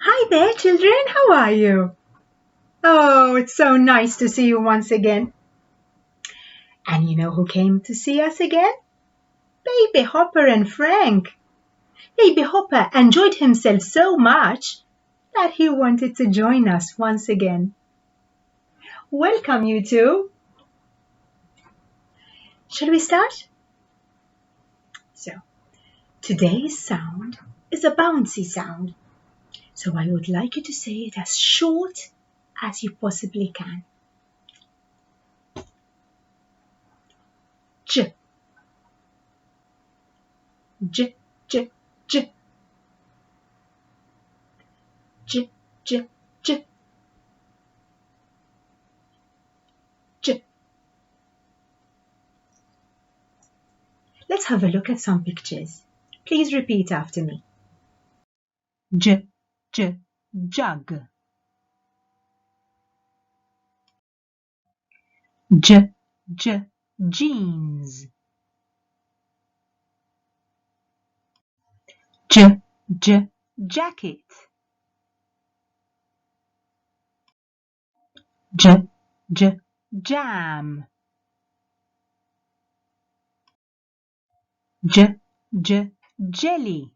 Hi there, children. How are you? Oh, it's so nice to see you once again. And you know who came to see us again? Baby Hopper and Frank. Baby Hopper enjoyed himself so much that he wanted to join us once again. Welcome, you two. Shall we start? So, today's sound is a bouncy sound. So I would like you to say it as short as you possibly can. J, j, j, j, j, j, j, j. Let's have a look at some pictures. Please repeat after me. J, j, jug. J, j, jeans. J, j, jacket. J, j, jam. J, j, jelly.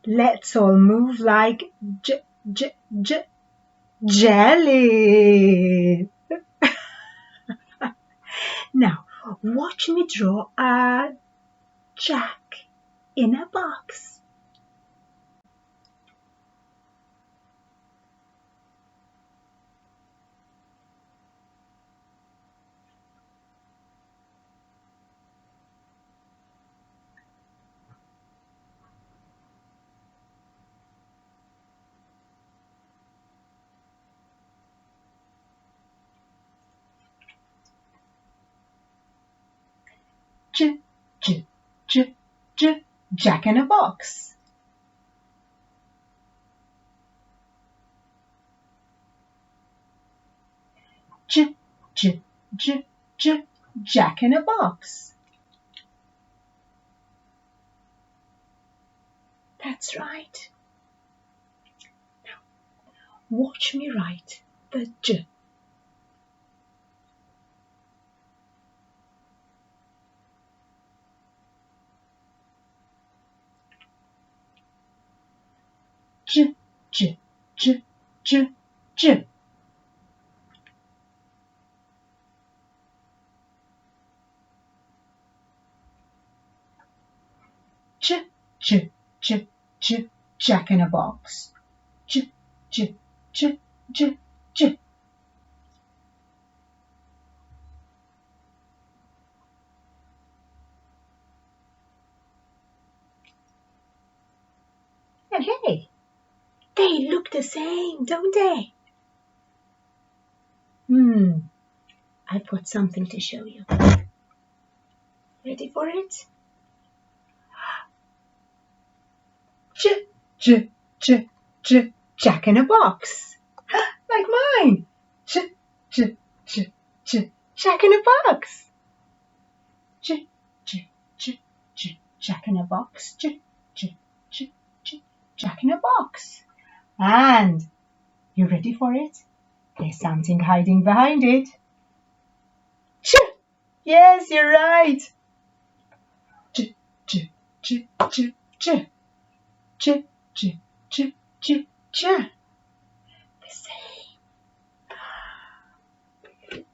Let's all move like jelly. Now, watch me draw a jack in a box. J, j, j, j, jack in a box. J, j, j, j, jack in a box. That's right. Now, watch me write the j. J, j, j, j, j. J, j, j, j, jack in a box. J, j, j, j, j. And hey, they look the same, don't they? I've got something to show you. Ready for it? J, j, j, j, jack in a box. Like mine. J, j, j, j, jack in a box. J, j, j, j, jack in a box. J, j, j, j, jack in a box. And you ready for it? There's something hiding behind it. J, yes, you're right. J, j, j, j, j, j, j, j, j, j. The same.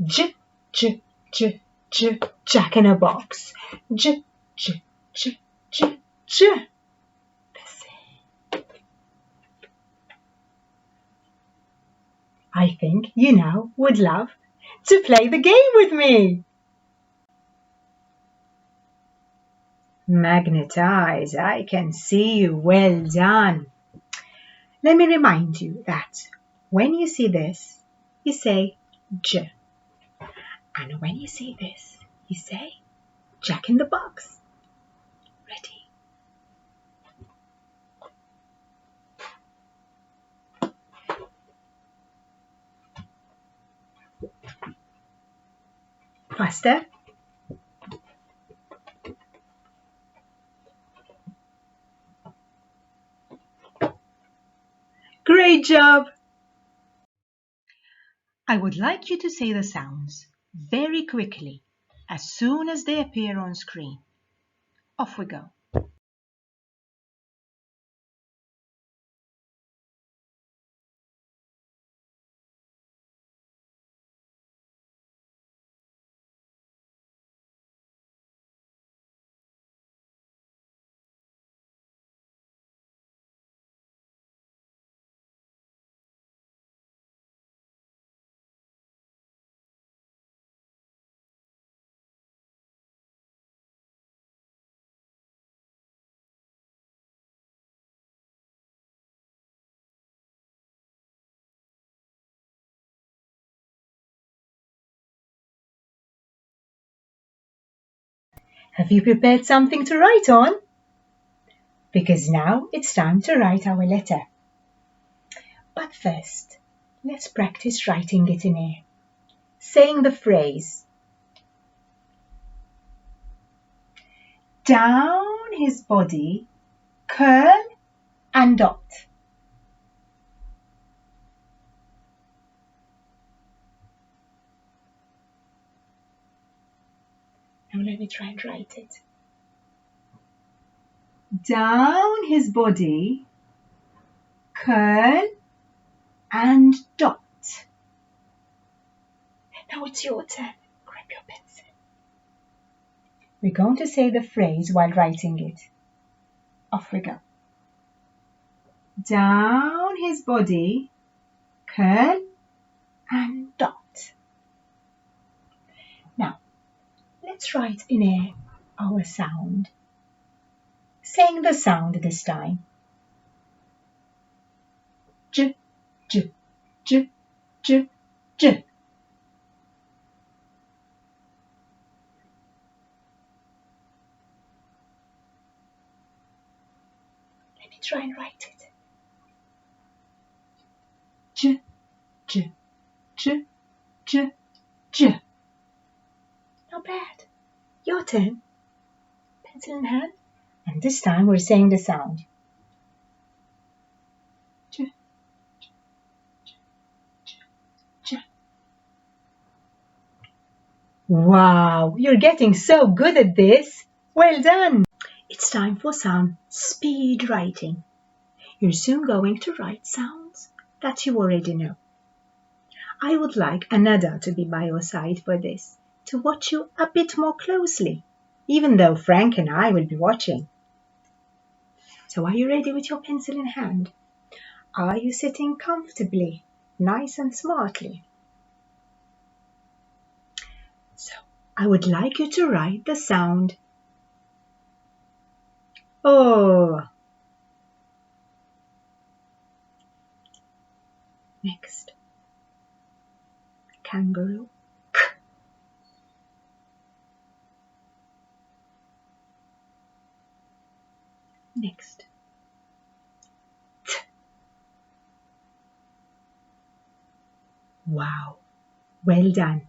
J, j, j, j, jack in a box. J, j, j, j, j. The same. I think you now would love to play the game with me. Magnetize, I can see you. Well done. Let me remind you that when you see this, you say J. And when you see this, you say Jack in the box. Ready? Faster. Great job! I would like you to say the sounds very quickly as soon as they appear on screen. Off we go. Have you prepared something to write on? Because now it's time to write our letter. But first, let's practice writing it in air. Saying the phrase. Down his body, curl and dot. Now let me try and write it. Down his body, curl and dot. Now it's your turn. Grab your pencil. We're going to say the phrase while writing it. Off we go. Down his body, curl and dot. Now, let's write in air our sound. Saying the sound this time. J, j, j, j, j. Let me try and write it. J, j, j, j, j. Not bad. Your turn. Pencil in hand. And this time we're saying the sound. J, j, j, j, j. Wow, you're getting so good at this. Well done. It's time for some speed writing. You're soon going to write sounds that you already know. I would like Anada to be by your side for this, to watch you a bit more closely, even though Frank and I will be watching. So are you ready with your pencil in hand? Are you sitting comfortably, nice and smartly? So I would like you to write the sound O. Next, kangaroo. K. Next, T. Wow, well done.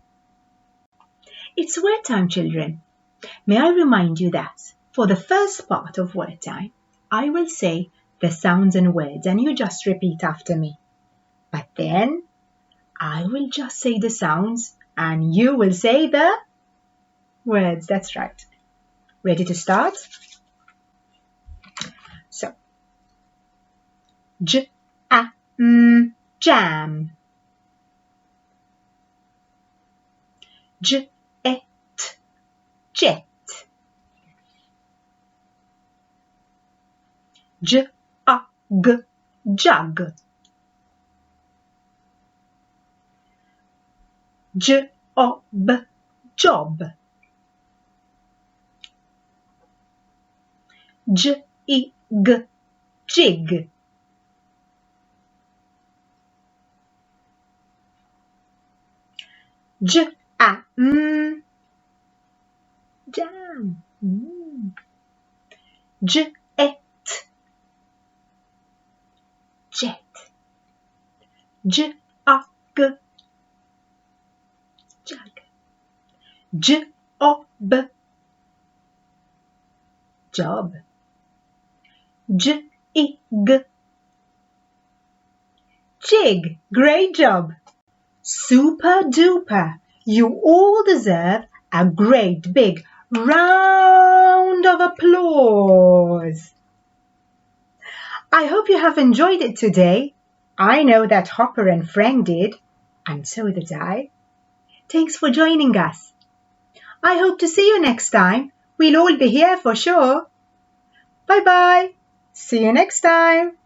It's word time, children. May I remind you that for the first part of word time, I will say the sounds and words and you just repeat after me. But then I will just say the sounds and you will say the words. That's right. Ready to start? So, jam. Jet, jet. Jug, jug. Job, job. Jig, jig. Jam, jam. Jet, jet. Jug, jug. Job, job. Jig, Jig, great job. Super duper, you all deserve a great big round of applause. I hope you have enjoyed it today. I know that Hopper and Frank did, and so did I. Thanks for joining us. I hope to see you next time. We'll all be here for sure. Bye-bye. See you next time.